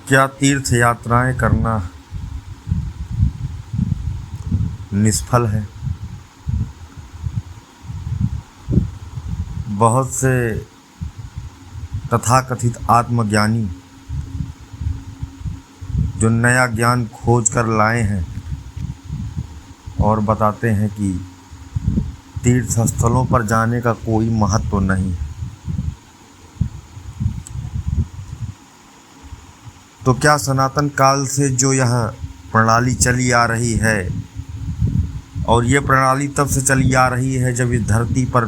क्या तीर्थ यात्राएं करना निष्फल है? बहुत से तथाकथित आत्मज्ञानी जो नया ज्ञान खोज कर लाए हैं और बताते हैं कि तीर्थ स्थलों पर जाने का कोई महत्व नहीं। तो क्या सनातन काल से जो यह प्रणाली चली आ रही है, और ये प्रणाली तब से चली आ रही है जब इस धरती पर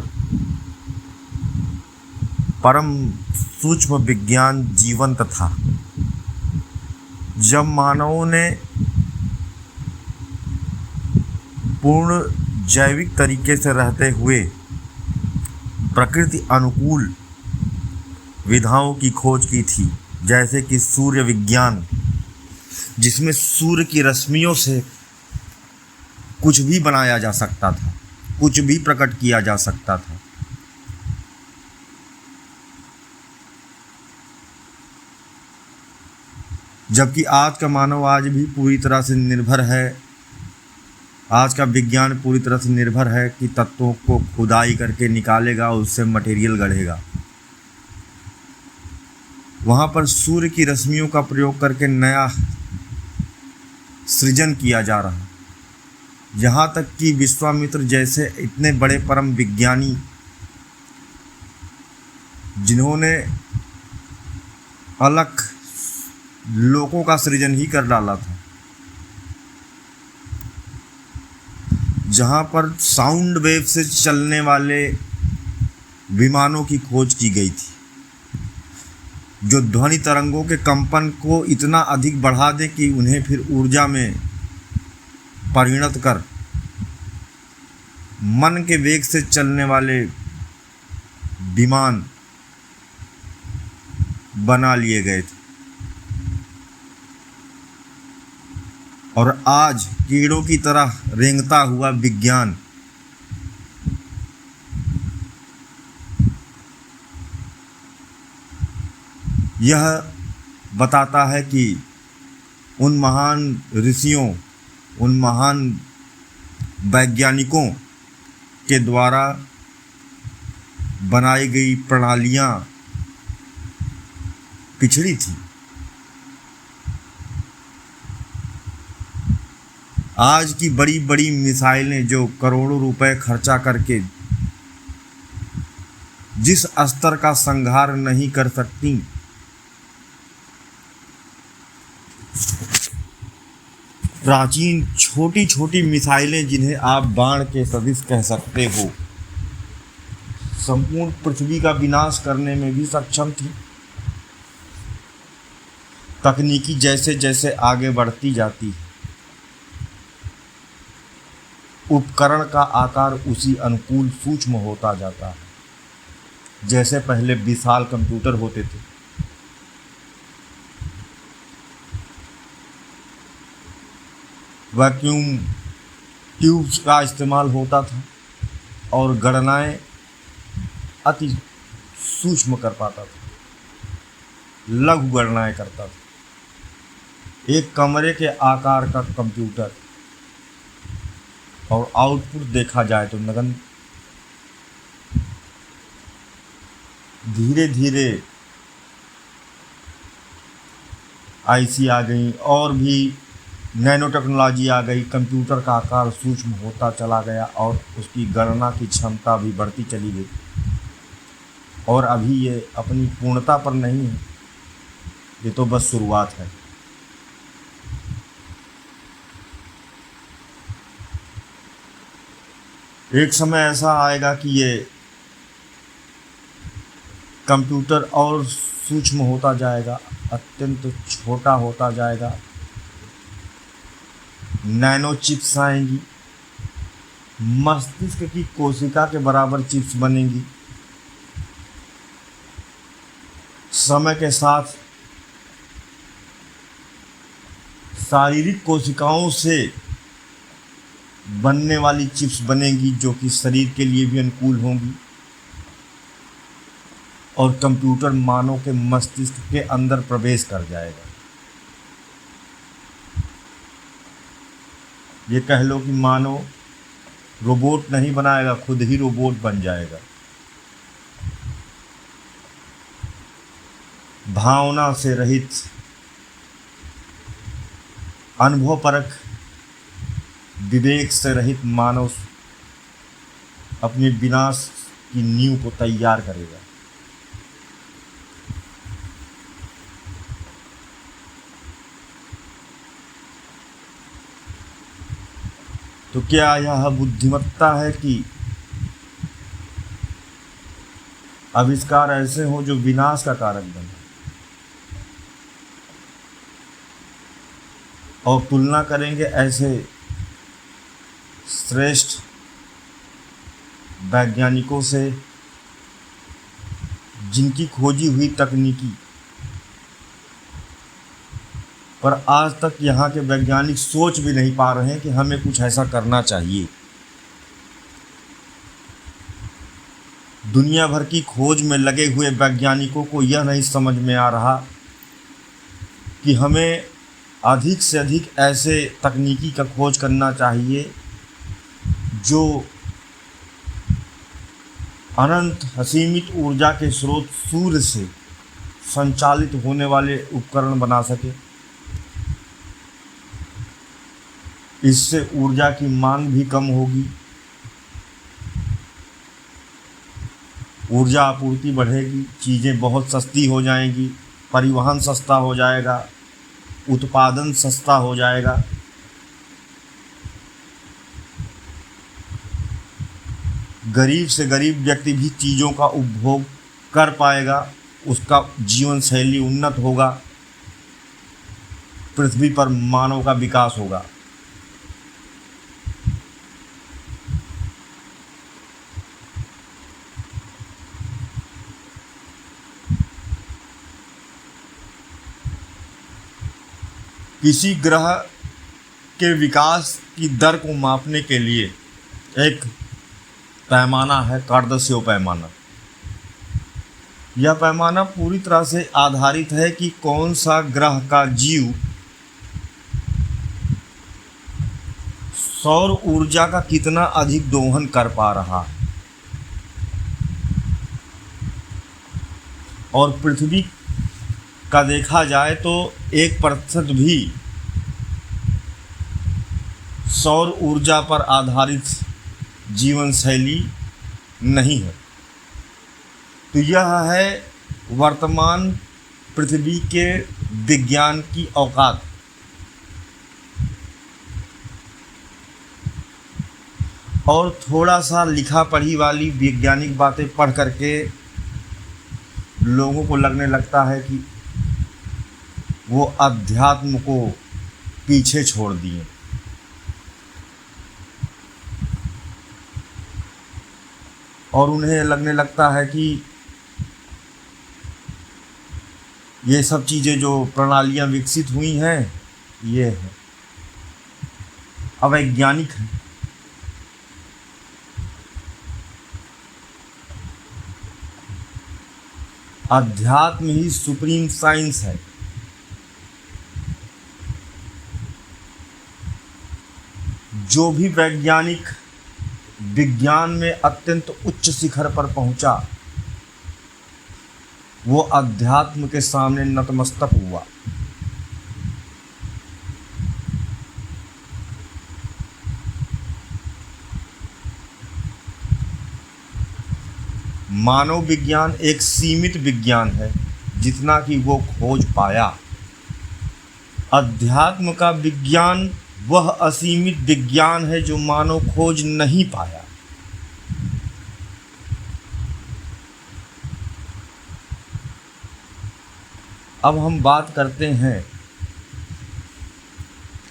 परम सूक्ष्म विज्ञान जीवंत था, जब मानवों ने पूर्ण जैविक तरीके से रहते हुए प्रकृति अनुकूल विधाओं की खोज की थी, जैसे कि सूर्य विज्ञान, जिसमें सूर्य की रश्मियों से कुछ भी बनाया जा सकता था, कुछ भी प्रकट किया जा सकता था। जबकि आज का मानव आज भी पूरी तरह से निर्भर है, आज का विज्ञान पूरी तरह से निर्भर है कि तत्वों को खुदाई करके निकालेगा, उससे मटेरियल गढ़ेगा। वहाँ पर सूर्य की रश्मियों का प्रयोग करके नया सृजन किया जा रहा है। यहाँ तक कि विश्वामित्र जैसे इतने बड़े परम विज्ञानी, जिन्होंने अलग लोकों का सृजन ही कर डाला था, जहाँ पर साउंड वेव से चलने वाले विमानों की खोज की गई थी, जो ध्वनि तरंगों के कंपन को इतना अधिक बढ़ा दे कि उन्हें फिर ऊर्जा में परिणत कर मन के वेग से चलने वाले विमान बना लिए गए थे। और आज कीड़ों की तरह रेंगता हुआ विज्ञान यह बताता है कि उन महान ऋषियों, उन महान वैज्ञानिकों के द्वारा बनाई गई प्रणालियाँ पिछड़ी थी। आज की बड़ी बड़ी मिसाइलें जो करोड़ों रुपए खर्चा करके जिस स्तर का संहार नहीं कर सकती, प्राचीन छोटी छोटी मिसाइलें जिन्हें आप बाण के सदृश कह सकते हो, संपूर्ण पृथ्वी का विनाश करने में भी सक्षम थी। तकनीकी जैसे जैसे आगे बढ़ती जाती है, उपकरण का आकार उसी अनुकूल सूक्ष्म होता जाता है। जैसे पहले विशाल कंप्यूटर होते थे, वैक्यूम ट्यूब्स का इस्तेमाल होता था और गणनाएं अति सूक्ष्म कर पाता था, लघु गणनाएं करता था। एक कमरे के आकार का कंप्यूटर, और आउटपुट देखा जाए तो नगण्य। धीरे धीरे आईसी आ गई और भी नैनो टेक्नोलॉजी आ गई, कंप्यूटर का आकार सूक्ष्म होता चला गया और उसकी गणना की क्षमता भी बढ़ती चली गई। और अभी ये अपनी पूर्णता पर नहीं है, ये तो बस शुरुआत है। एक समय ऐसा आएगा कि ये कंप्यूटर और सूक्ष्म होता जाएगा, अत्यंत छोटा होता जाएगा। नैनो चिप्स आएंगी, मस्तिष्क की कोशिका के बराबर चिप्स बनेंगी। समय के साथ शारीरिक कोशिकाओं से बनने वाली चिप्स बनेंगी, जो कि शरीर के लिए भी अनुकूल होंगी। और कंप्यूटर मानव के मस्तिष्क के अंदर प्रवेश कर जाएगा। ये कह लो कि मानो रोबोट नहीं बनाएगा, खुद ही रोबोट बन जाएगा। भावना से रहित, अनुभवपरक, विवेक से रहित मानव अपने विनाश की नींव को तैयार करेगा। तो क्या यह बुद्धिमत्ता है कि आविष्कार ऐसे हो जो विनाश का कारक बने? और तुलना करेंगे ऐसे श्रेष्ठ वैज्ञानिकों से जिनकी खोजी हुई तकनीकी पर आज तक यहाँ के वैज्ञानिक सोच भी नहीं पा रहे हैं कि हमें कुछ ऐसा करना चाहिए। दुनिया भर की खोज में लगे हुए वैज्ञानिकों को यह नहीं समझ में आ रहा कि हमें अधिक से अधिक ऐसे तकनीकी का खोज करना चाहिए जो अनंत असीमित ऊर्जा के स्रोत सूर्य से संचालित होने वाले उपकरण बना सके। इससे ऊर्जा की मांग भी कम होगी, ऊर्जा आपूर्ति बढ़ेगी, चीज़ें बहुत सस्ती हो जाएंगी, परिवहन सस्ता हो जाएगा, उत्पादन सस्ता हो जाएगा। गरीब से गरीब व्यक्ति भी चीज़ों का उपभोग कर पाएगा, उसका जीवन शैली उन्नत होगा, पृथ्वी पर मानव का विकास होगा। किसी ग्रह के विकास की दर को मापने के लिए एक पैमाना है, कार्दाशेव पैमाना। यह पैमाना पूरी तरह से आधारित है कि कौन सा ग्रह का जीव सौर ऊर्जा का कितना अधिक दोहन कर पा रहा है, और पृथ्वी का देखा जाए तो 1% भी सौर ऊर्जा पर आधारित जीवन शैली नहीं है। तो यह है वर्तमान पृथ्वी के विज्ञान की औकात। और थोड़ा सा लिखा पढ़ी वाली वैज्ञानिक बातें पढ़ करके लोगों को लगने लगता है कि वो अध्यात्म को पीछे छोड़ दिए। और उन्हें लगने लगता है कि ये सब चीज़ें जो प्रणालियाँ विकसित हुई हैं ये है अवैज्ञानिक है। अध्यात्म ही सुप्रीम साइंस है। जो भी वैज्ञानिक विज्ञान में अत्यंत उच्च शिखर पर पहुंचा वो अध्यात्म के सामने नतमस्तक हुआ। मानव विज्ञान एक सीमित विज्ञान है जितना कि वो खोज पाया। अध्यात्म का विज्ञान वह असीमित विज्ञान है जो मानव खोज नहीं पाया। अब हम बात करते हैं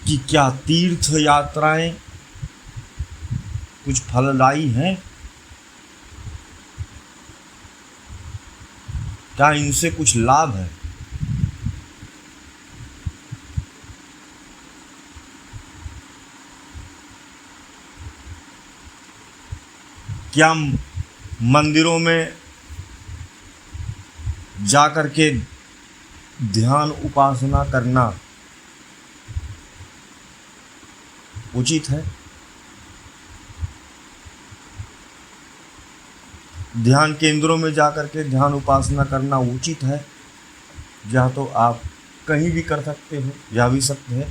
कि क्या तीर्थ यात्राएं कुछ फलदायी हैं? क्या इनसे कुछ लाभ है? क्या मंदिरों में जाकर के ध्यान उपासना करना उचित है। ध्यान केंद्रों में जाकर के ध्यान उपासना करना उचित है। यह तो आप कहीं भी कर सकते हो, यह भी सत्य है,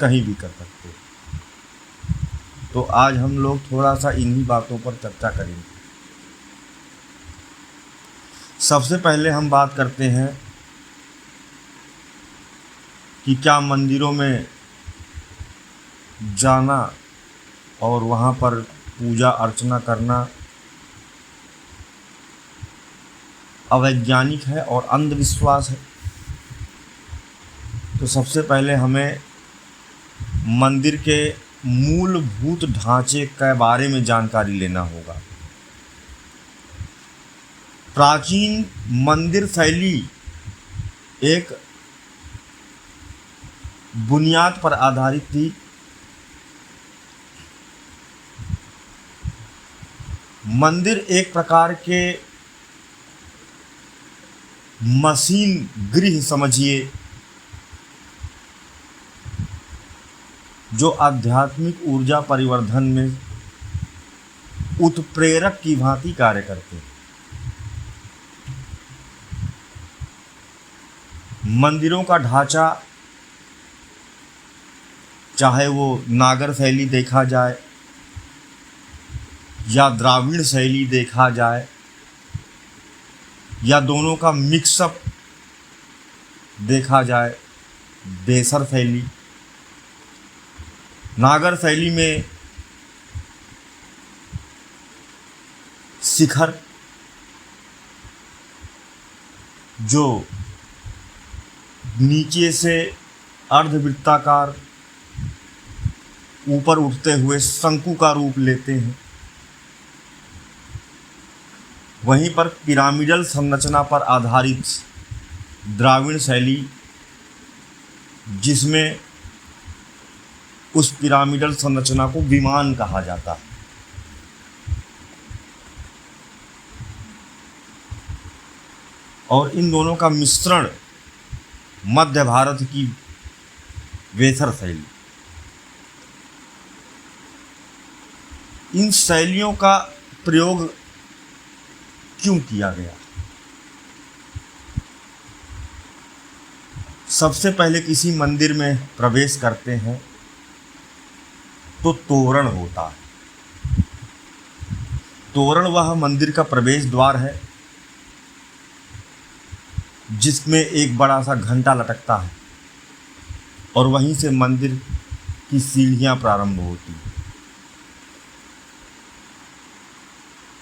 कहीं भी कर सकते हो। तो आज हम लोग थोड़ा सा इन्हीं बातों पर चर्चा करेंगे। सबसे पहले हम बात करते हैं कि क्या मंदिरों में जाना और वहाँ पर पूजा अर्चना करना अवैज्ञानिक है और अंधविश्वास है। तो सबसे पहले हमें मंदिर के मूलभूत ढांचे के बारे में जानकारी लेना होगा। प्राचीन मंदिर शैली एक बुनियाद पर आधारित थी। मंदिर एक प्रकार के मशीन गृह समझिए, जो आध्यात्मिक ऊर्जा परिवर्धन में उत्प्रेरक की भांति कार्य करते हैं। मंदिरों का ढांचा, चाहे वो नागर शैली देखा जाए या द्राविड़ शैली देखा जाए या दोनों का मिक्सअप देखा जाए, बेसर शैली, नागर शैली में शिखर जो नीचे से अर्धवृत्ताकार ऊपर उठते हुए शंकु का रूप लेते हैं। वहीं पर पिरामिडल संरचना पर आधारित द्राविड़ शैली, जिसमें उस पिरामिडल संरचना को विमान कहा जाता है। और इन दोनों का मिश्रण मध्य भारत की वेसर शैली। इन शैलियों का प्रयोग क्यों किया गया? सबसे पहले किसी मंदिर में प्रवेश करते हैं तो तोरण होता है। तोरण वह मंदिर का प्रवेश द्वार है जिसमें एक बड़ा सा घंटा लटकता है और वहीं से मंदिर की सीढ़ियां प्रारंभ होती हैं।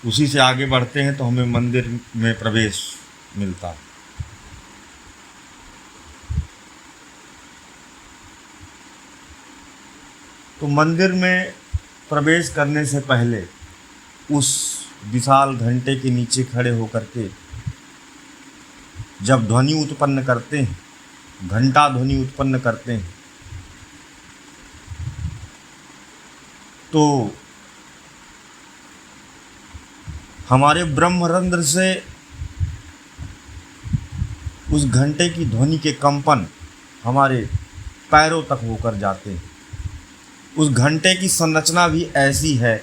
उसी से आगे बढ़ते हैं तो हमें मंदिर में प्रवेश मिलता है। तो मंदिर में प्रवेश करने से पहले उस विशाल घंटे के नीचे खड़े होकर के जब ध्वनि उत्पन्न करते हैं, घंटा ध्वनि उत्पन्न करते हैं, तो हमारे ब्रह्मरंध्र से उस घंटे की ध्वनि के कंपन हमारे पैरों तक होकर जाते हैं। उस घंटे की संरचना भी ऐसी है,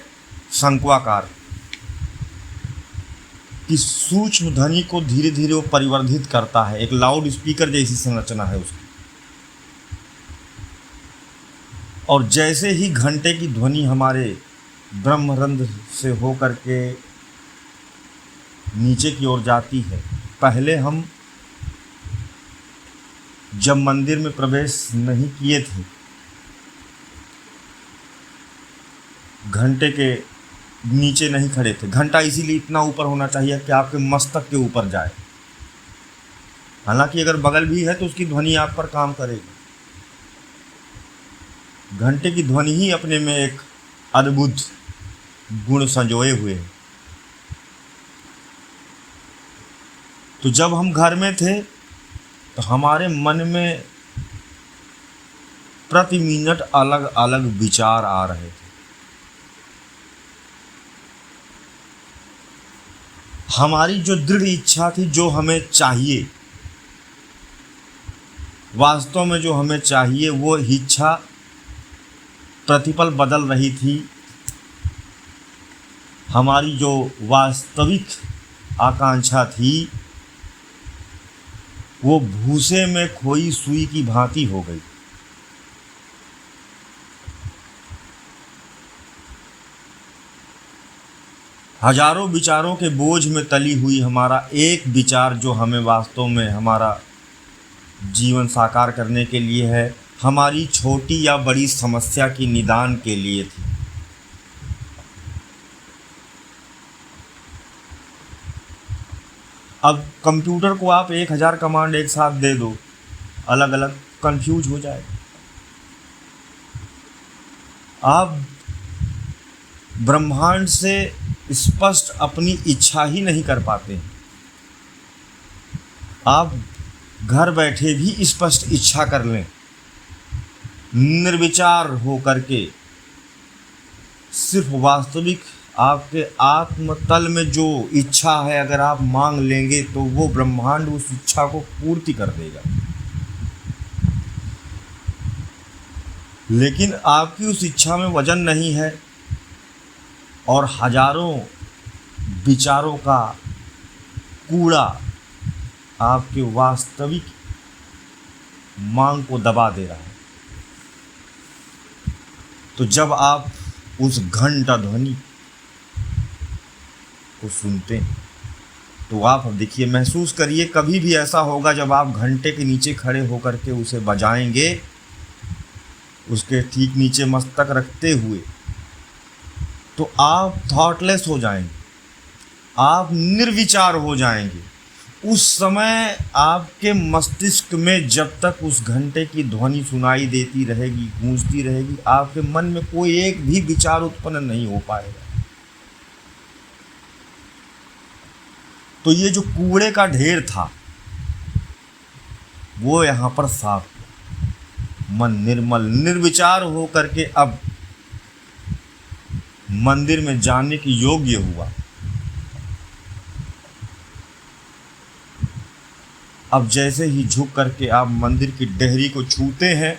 शंक्वाकार, कि सूक्ष्म ध्वनि को धीरे धीरे वो परिवर्धित करता है। एक लाउड स्पीकर जैसी संरचना है उसकी। और जैसे ही घंटे की ध्वनि हमारे ब्रह्मरंध्र से होकर के नीचे की ओर जाती है, पहले हम जब मंदिर में प्रवेश नहीं किए थे, घंटे के नीचे नहीं खड़े थे। घंटा इसीलिए इतना ऊपर होना चाहिए कि आपके मस्तक के ऊपर जाए। हालांकि अगर बगल भी है तो उसकी ध्वनि आप पर काम करेगी। घंटे की ध्वनि ही अपने में एक अद्भुत गुण संजोए हुए है। तो जब हम घर में थे तो हमारे मन में प्रति मिनट अलग अलग विचार आ रहे थे। हमारी जो दृढ़ इच्छा थी, जो हमें चाहिए, वास्तव में जो हमें चाहिए वो इच्छा प्रतिपल बदल रही थी। हमारी जो वास्तविक आकांक्षा थी वो भूसे में खोई सुई की भांति हो गई। हजारों विचारों के बोझ में तली हुई हमारा एक विचार जो हमें वास्तव में हमारा जीवन साकार करने के लिए है, हमारी छोटी या बड़ी समस्या की निदान के लिए थी। अब कंप्यूटर को आप 1000 कमांड एक साथ दे दो, अलग अलग, कंफ्यूज हो जाएगा। आप ब्रह्मांड से स्पष्ट अपनी इच्छा ही नहीं कर पाते। आप घर बैठे भी स्पष्ट इच्छा कर लें, निर्विचार हो करके, सिर्फ वास्तविक आपके आत्मतल में जो इच्छा है अगर आप मांग लेंगे तो वो ब्रह्मांड उस इच्छा को पूर्ति कर देगा। लेकिन आपकी उस इच्छा में वजन नहीं है और हजारों विचारों का कूड़ा आपके वास्तविक मांग को दबा दे रहा है। तो जब आप उस घंटा ध्वनि को सुनते हैं तो आप देखिए, महसूस करिए, कभी भी ऐसा होगा जब आप घंटे के नीचे खड़े होकर के उसे बजाएंगे, उसके ठीक नीचे मस्तक रखते हुए, तो आप थॉटलेस हो जाएंगे, आप निर्विचार हो जाएंगे। उस समय आपके मस्तिष्क में जब तक उस घंटे की ध्वनि सुनाई देती रहेगी, गूंजती रहेगी, आपके मन में कोई एक भी विचार उत्पन्न नहीं हो पाएगा। तो ये जो कूड़े का ढेर था वो यहाँ पर साफ, मन निर्मल निर्विचार हो करके अब मंदिर में जाने के योग्य हुआ। अब जैसे ही झुक करके आप मंदिर की डेहरी को छूते हैं,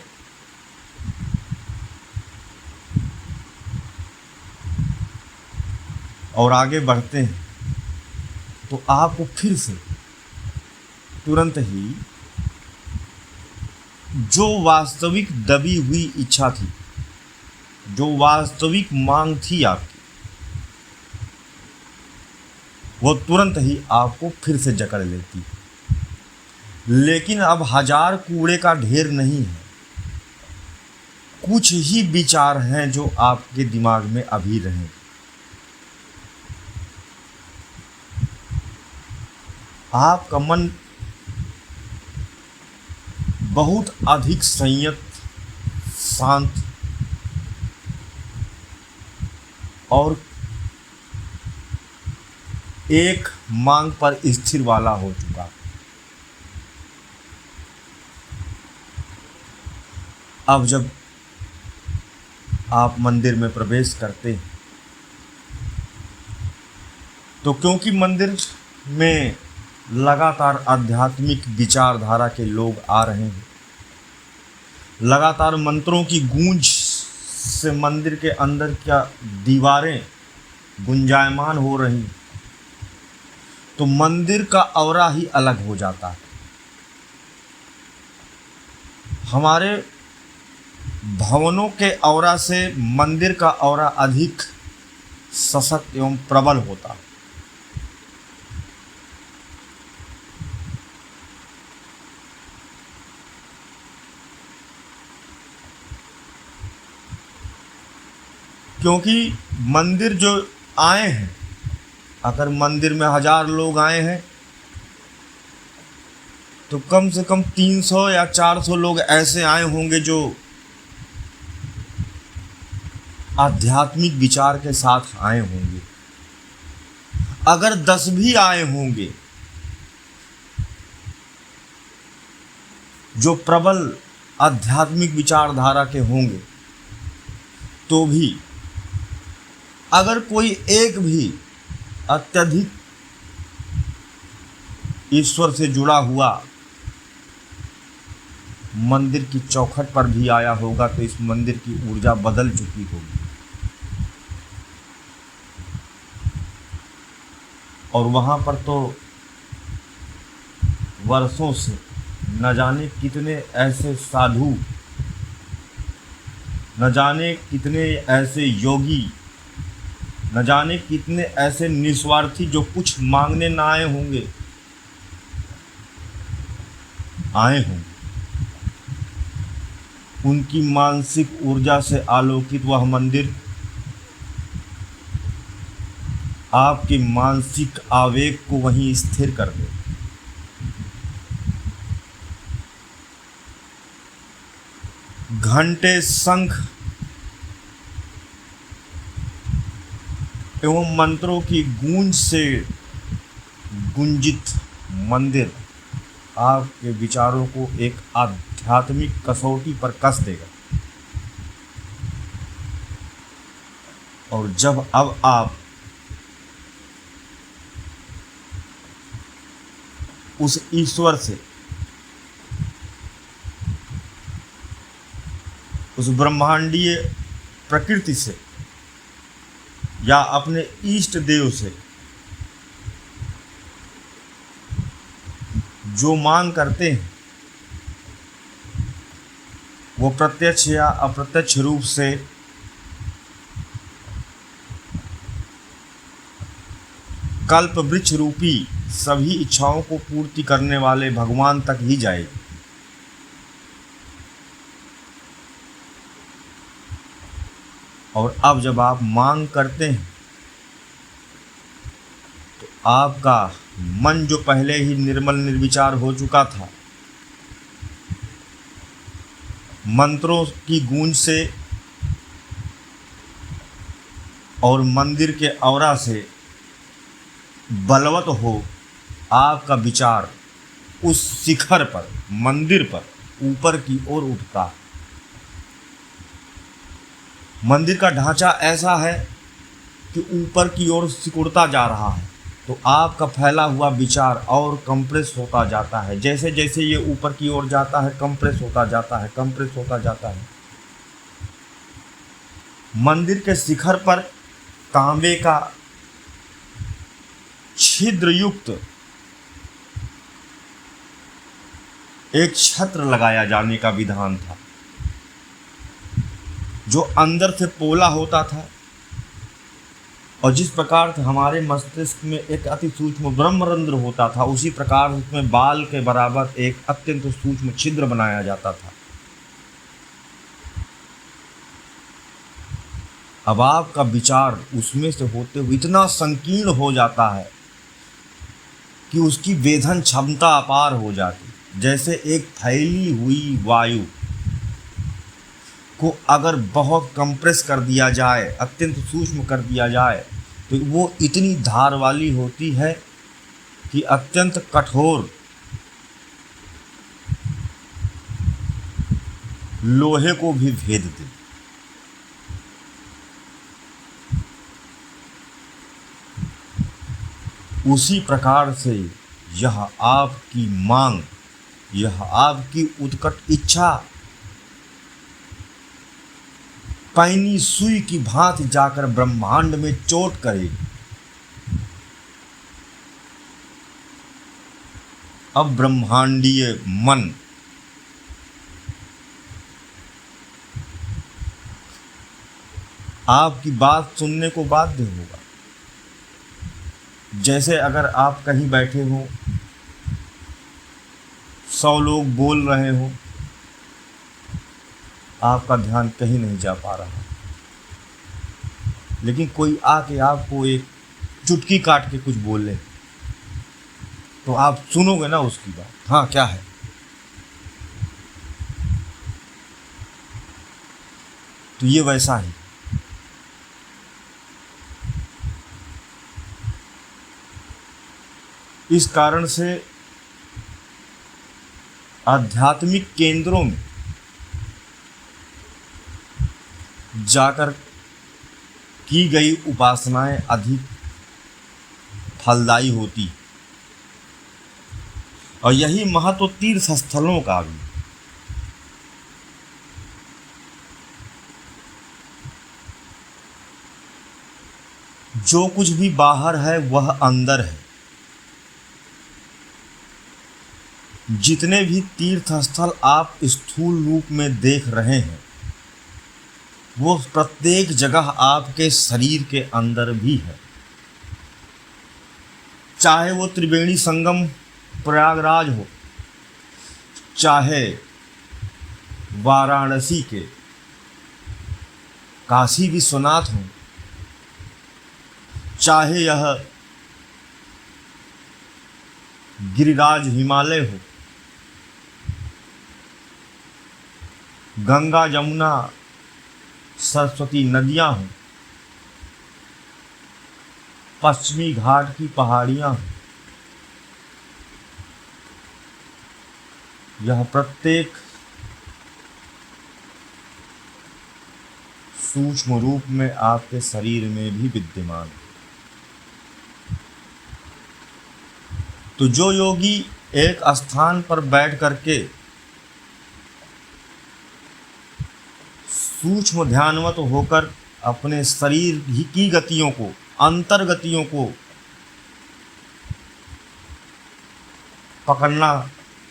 और आगे बढ़ते हैं, तो आपको फिर से तुरंत ही जो वास्तविक दबी हुई इच्छा थी, जो वास्तविक मांग थी आपकी, वो तुरंत ही आपको फिर से जकड़ लेती। लेकिन अब हजार कूड़े का ढेर नहीं है, कुछ ही विचार हैं जो आपके दिमाग में अभी रहें। आपका मन बहुत अधिक संयत, शांत और एक मांग पर स्थिर वाला हो चुका। अब जब आप मंदिर में प्रवेश करते हैं तो क्योंकि मंदिर में लगातार आध्यात्मिक विचारधारा के लोग आ रहे हैं, लगातार मंत्रों की गूंज से मंदिर के अंदर क्या दीवारें गुंजायमान हो रही, तो मंदिर का औरा ही अलग हो जाता है। हमारे भवनों के औरा से मंदिर का औरा अधिक सशक्त एवं प्रबल होता है। क्योंकि मंदिर जो आए हैं, अगर मंदिर में 1000 लोग आए हैं तो कम से कम 300 या 400 लोग ऐसे आए होंगे जो आध्यात्मिक विचार के साथ आए होंगे। अगर 10 भी आए होंगे जो प्रबल आध्यात्मिक विचारधारा के होंगे, तो भी अगर कोई एक भी अत्यधिक ईश्वर से जुड़ा हुआ मंदिर की चौखट पर भी आया होगा तो इस मंदिर की ऊर्जा बदल चुकी होगी। और वहाँ पर तो वर्षों से न जाने कितने ऐसे साधु, न जाने कितने ऐसे योगी, न जाने कितने ऐसे निस्वार्थी जो कुछ मांगने ना आए होंगे, आए होंगे। उनकी मानसिक ऊर्जा से आलोकित वह मंदिर आपके मानसिक आवेग को वहीं स्थिर कर दे। घंटे, शंख एवं मंत्रों की गूंज से गुंजित मंदिर आपके विचारों को एक आध्यात्मिक कसौटी पर कस देगा। और जब अब आप उस ईश्वर से, उस ब्रह्मांडीय प्रकृति से या अपने इष्ट देव से जो मांग करते हैं वो प्रत्यक्ष या अप्रत्यक्ष रूप से कल्प वृक्ष रूपी सभी इच्छाओं को पूर्ति करने वाले भगवान तक ही जाएगी। और अब जब आप मांग करते हैं तो आपका मन जो पहले ही निर्मल निर्विचार हो चुका था, मंत्रों की गूंज से और मंदिर के औरा से बलवत हो, आपका विचार उस शिखर पर, मंदिर पर ऊपर की ओर उठता है। मंदिर का ढांचा ऐसा है कि ऊपर की ओर सिकुड़ता जा रहा है, तो आपका फैला हुआ विचार और कंप्रेस होता जाता है। जैसे जैसे ये ऊपर की ओर जाता है, कंप्रेस होता जाता है, कंप्रेस होता जाता है। मंदिर के शिखर पर तांबे का छिद्र युक्त एक छत्र लगाया जाने का विधान था, जो अंदर से पोला होता था। और जिस प्रकार से हमारे मस्तिष्क में एक अति सूक्ष्म ब्रह्मरंध्र होता था, उसी प्रकार उसमें बाल के बराबर एक अत्यंत सूक्ष्म छिद्र बनाया जाता था। अब आपका विचार उसमें से होते हुए इतना संकीर्ण हो जाता है कि उसकी वेधन क्षमता अपार हो जाती। जैसे एक फैली हुई वायु को अगर बहुत कंप्रेस कर दिया जाए, अत्यंत सूक्ष्म कर दिया जाए, तो वो इतनी धार वाली होती है कि अत्यंत कठोर लोहे को भी भेद दे। उसी प्रकार से यह आपकी मांग, यह आपकी उत्कट इच्छा पैनी सुई की भांति जाकर ब्रह्मांड में चोट करेगी। अब ब्रह्मांडीय मन आपकी बात सुनने को बाध्य होगा। जैसे अगर आप कहीं बैठे हो, 100 लोग बोल रहे हो, आपका ध्यान कहीं नहीं जा पा रहा, लेकिन कोई आके आपको एक चुटकी काट के कुछ बोले तो आप सुनोगे ना उसकी बात, हाँ क्या है। तो ये वैसा ही इस कारण से आध्यात्मिक केंद्रों में जाकर की गई उपासनाएं अधिक फलदायी होती। और यही महत्व तीर्थ स्थलों का भी। जो कुछ भी बाहर है वह अंदर है। जितने भी तीर्थ स्थल आप स्थूल रूप में देख रहे हैं वो प्रत्येक जगह आपके शरीर के अंदर भी है। चाहे वो त्रिवेणी संगम प्रयागराज हो, चाहे वाराणसी के काशी विश्वनाथ हो, चाहे यह गिरिराज हिमालय हो, गंगा यमुना सरस्वती नदियां हों, पश्चिमी घाट की पहाड़ियां हों, यह प्रत्येक सूक्ष्म रूप में आपके शरीर में भी विद्यमान है। तो जो योगी एक स्थान पर बैठ करके सूक्ष्म ध्यानवत होकर अपने शरीर की गतियों को, अंतर्गतियों को पकड़ना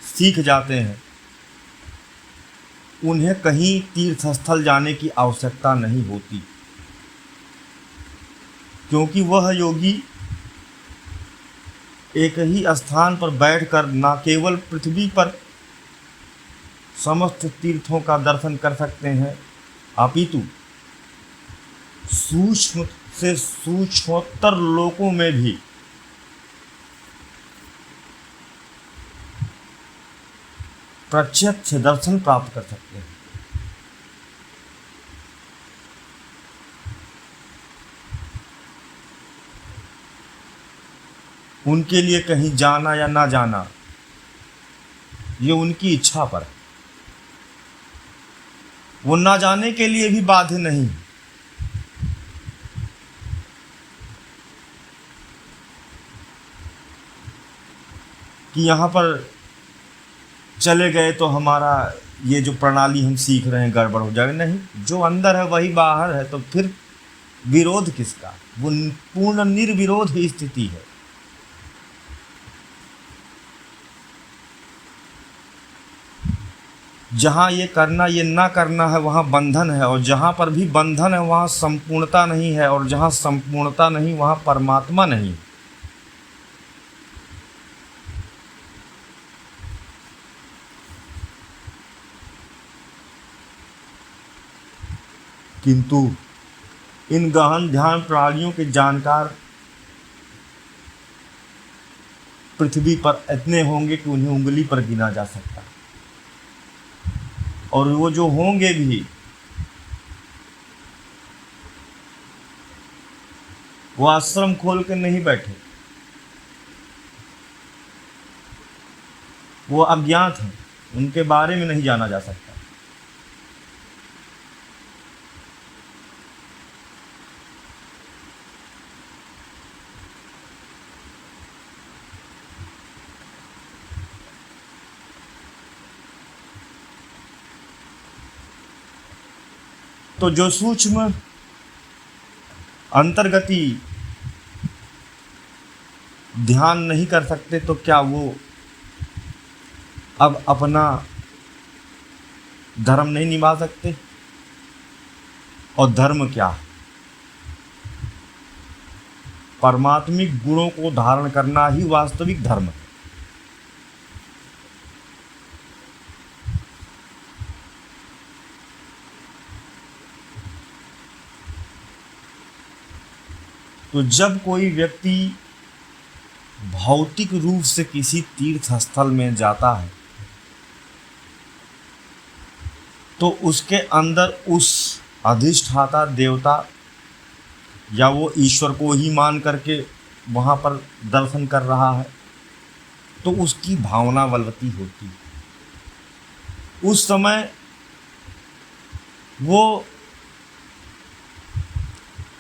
सीख जाते हैं, उन्हें कहीं तीर्थस्थल जाने की आवश्यकता नहीं होती, क्योंकि वह योगी एक ही स्थान पर बैठकर न केवल पृथ्वी पर समस्त तीर्थों का दर्शन कर सकते हैं, अपितु सूक्ष्म से सूक्ष्मोत्तर लोकों में भी प्रत्यक्ष दर्शन प्राप्त कर सकते हैं। उनके लिए कहीं जाना या ना जाना ये उनकी इच्छा पर है। वो ना जाने के लिए भी बाध्य नहीं। कि यहाँ पर चले गए तो हमारा ये जो प्रणाली हम सीख रहे हैं गड़बड़ हो जाएगा। नहीं, जो अंदर है वही बाहर है, तो फिर विरोध किसका? वो पूर्ण निर्विरोध ही स्थिति है। जहाँ ये करना ये ना करना है वहाँ बंधन है, और जहाँ पर भी बंधन है वहाँ संपूर्णता नहीं है, और जहाँ संपूर्णता नहीं वहाँ परमात्मा नहीं। किंतु इन गहन ध्यान प्रणालियों के जानकार पृथ्वी पर इतने होंगे कि उन्हें उंगली पर गिना जा सकता, और वो जो होंगे भी वो आश्रम खोल के नहीं बैठे, वो अज्ञात हैं, उनके बारे में नहीं जाना जा सकता। तो जो सूक्ष्म अंतर्गति ध्यान नहीं कर सकते, तो क्या वो अब अपना धर्म नहीं निभा सकते? और धर्म क्या है? परमात्मिक गुणों को धारण करना ही वास्तविक धर्म है। तो जब कोई व्यक्ति भौतिक रूप से किसी तीर्थ स्थल में जाता है तो उसके अंदर उस अधिष्ठाता देवता या वो ईश्वर को ही मान करके वहाँ पर दर्शन कर रहा है, तो उसकी भावना बलवती होती है। उस समय वो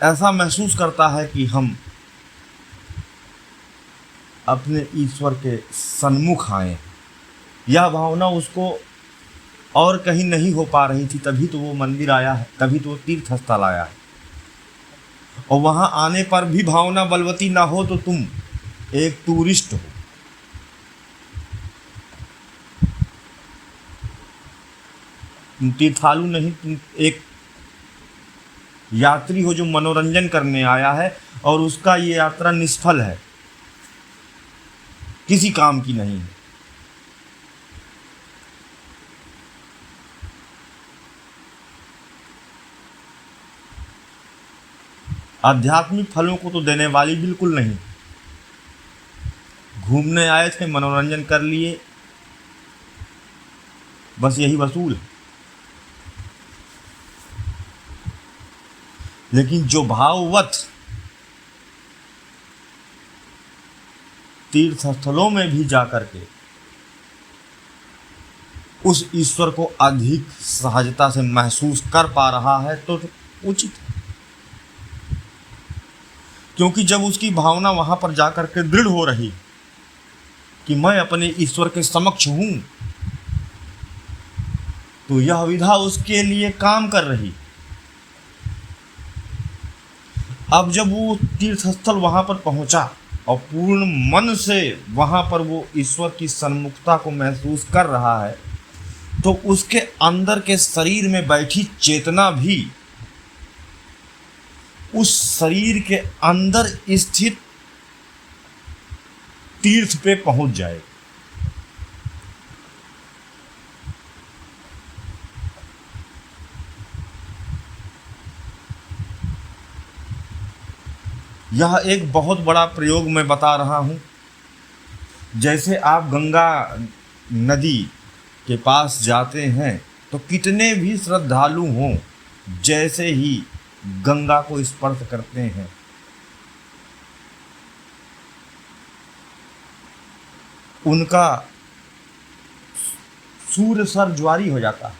ऐसा महसूस करता है कि हम अपने ईश्वर के सन्मुख आए। यह भावना उसको और कहीं नहीं हो पा रही थी, तभी तो वो मंदिर आया है, तभी तो वो तीर्थ स्थल आया है। और वहाँ आने पर भी भावना बलवती ना हो तो तुम एक टूरिस्ट हो। तुम तीर्थालु नहीं, तुम एक यात्री हो जो मनोरंजन करने आया है और उसका ये यात्रा निष्फल है, किसी काम की नहीं है। आध्यात्मिक फलों को तो देने वाली बिल्कुल नहीं। घूमने आए थे, मनोरंजन कर लिए, बस यही वसूल है। लेकिन जो भाववत तीर्थ स्थलों में भी जाकर के उस ईश्वर को अधिक सहजता से महसूस कर पा रहा है तो उचित है। क्योंकि जब उसकी भावना वहां पर जाकर के दृढ़ हो रही कि मैं अपने ईश्वर के समक्ष हूं, तो यह विधा उसके लिए काम कर रही। अब जब वो तीर्थस्थल वहां पर पहुंचा और पूर्ण मन से वहां पर वो ईश्वर की सन्मुखता को महसूस कर रहा है, तो उसके अंदर के शरीर में बैठी चेतना भी उस शरीर के अंदर स्थित तीर्थ पे पहुंच जाए। यह एक बहुत बड़ा प्रयोग मैं बता रहा हूं। जैसे आप गंगा नदी के पास जाते हैं तो कितने भी श्रद्धालु हों, जैसे ही गंगा को स्पर्श करते हैं उनका सूर्य सर ज्वारी हो जाता है,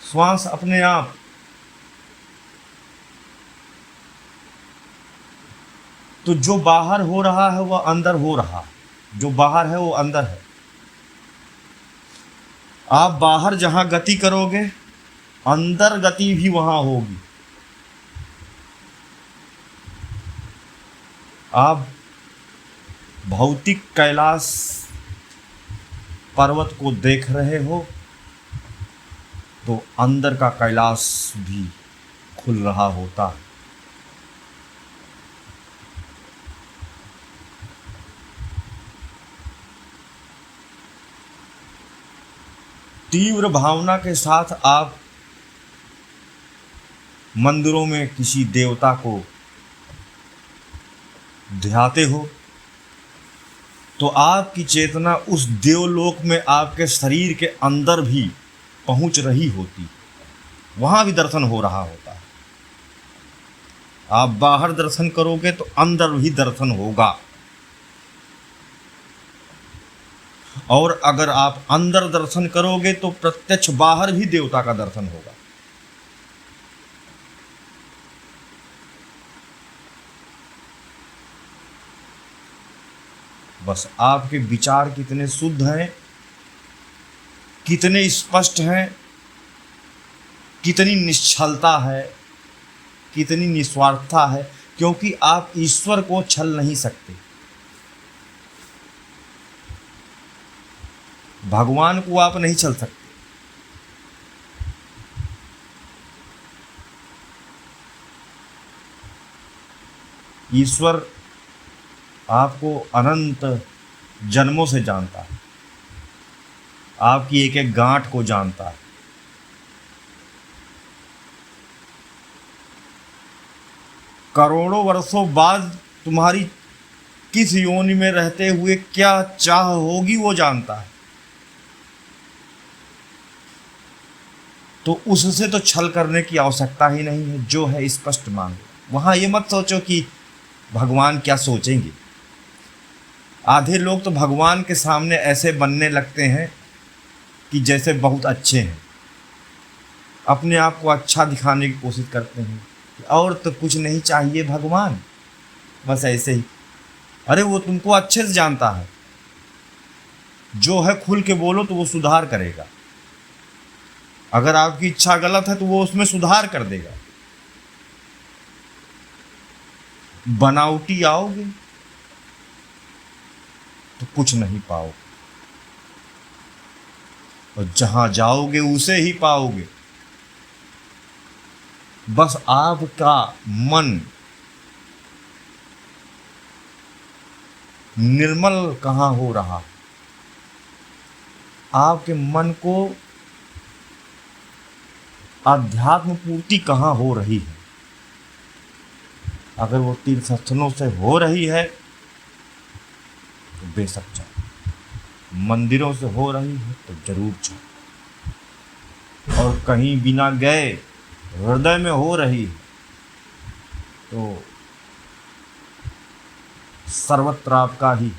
श्वास अपने आप तो जो बाहर हो रहा है वह अंदर हो रहा है, जो बाहर है वो अंदर है। आप बाहर जहां गति करोगे अंदर गति भी वहां होगी। आप भौतिक कैलाश पर्वत को देख रहे हो तो अंदर का कैलाश भी खुल रहा होता है। तीव्र भावना के साथ आप मंदिरों में किसी देवता को ध्याते हो तो आपकी चेतना उस देवलोक में आपके शरीर के अंदर भी पहुंच रही होती, वहां भी दर्शन हो रहा होता है। आप बाहर दर्शन करोगे तो अंदर भी दर्शन होगा, और अगर आप अंदर दर्शन करोगे तो प्रत्यक्ष बाहर भी देवता का दर्शन होगा। बस आपके विचार कितने शुद्ध हैं, कितने स्पष्ट हैं, कितनी निश्चलता है, कितनी निस्वार्थता है, क्योंकि आप ईश्वर को छल नहीं सकते। भगवान को आप नहीं छल सकते। ईश्वर आपको अनंत जन्मों से जानता है, आपकी एक एक गांठ को जानता है। करोड़ों वर्षों बाद तुम्हारी किस योनि में रहते हुए क्या चाह होगी वो जानता है। तो उससे तो छल करने की आवश्यकता ही नहीं है, जो है स्पष्ट मांगो। वहाँ ये मत सोचो कि भगवान क्या सोचेंगे। आधे लोग तो भगवान के सामने ऐसे बनने लगते हैं कि जैसे बहुत अच्छे हैं, अपने आप को अच्छा दिखाने की कोशिश करते हैं, और तो कुछ नहीं चाहिए भगवान, बस ऐसे ही। अरे वो तुमको अच्छे से जानता है, जो है खुल के बोलो तो वो सुधार करेगा। अगर आपकी इच्छा गलत है तो वो उसमें सुधार कर देगा। बनावटी आओगे तो कुछ नहीं पाओगे, और जहां जाओगे उसे ही पाओगे। बस आपका मन निर्मल कहाँ हो रहा, आपके मन को अध्यात्म पूर्ति कहाँ हो रही है। अगर वो तीर्थ स्थलों से हो रही है तो बेशक जाओ, मंदिरों से हो रही है तो जरूर जाओ, और कहीं बिना गए हृदय में हो रही है तो सर्वत्र आपका ही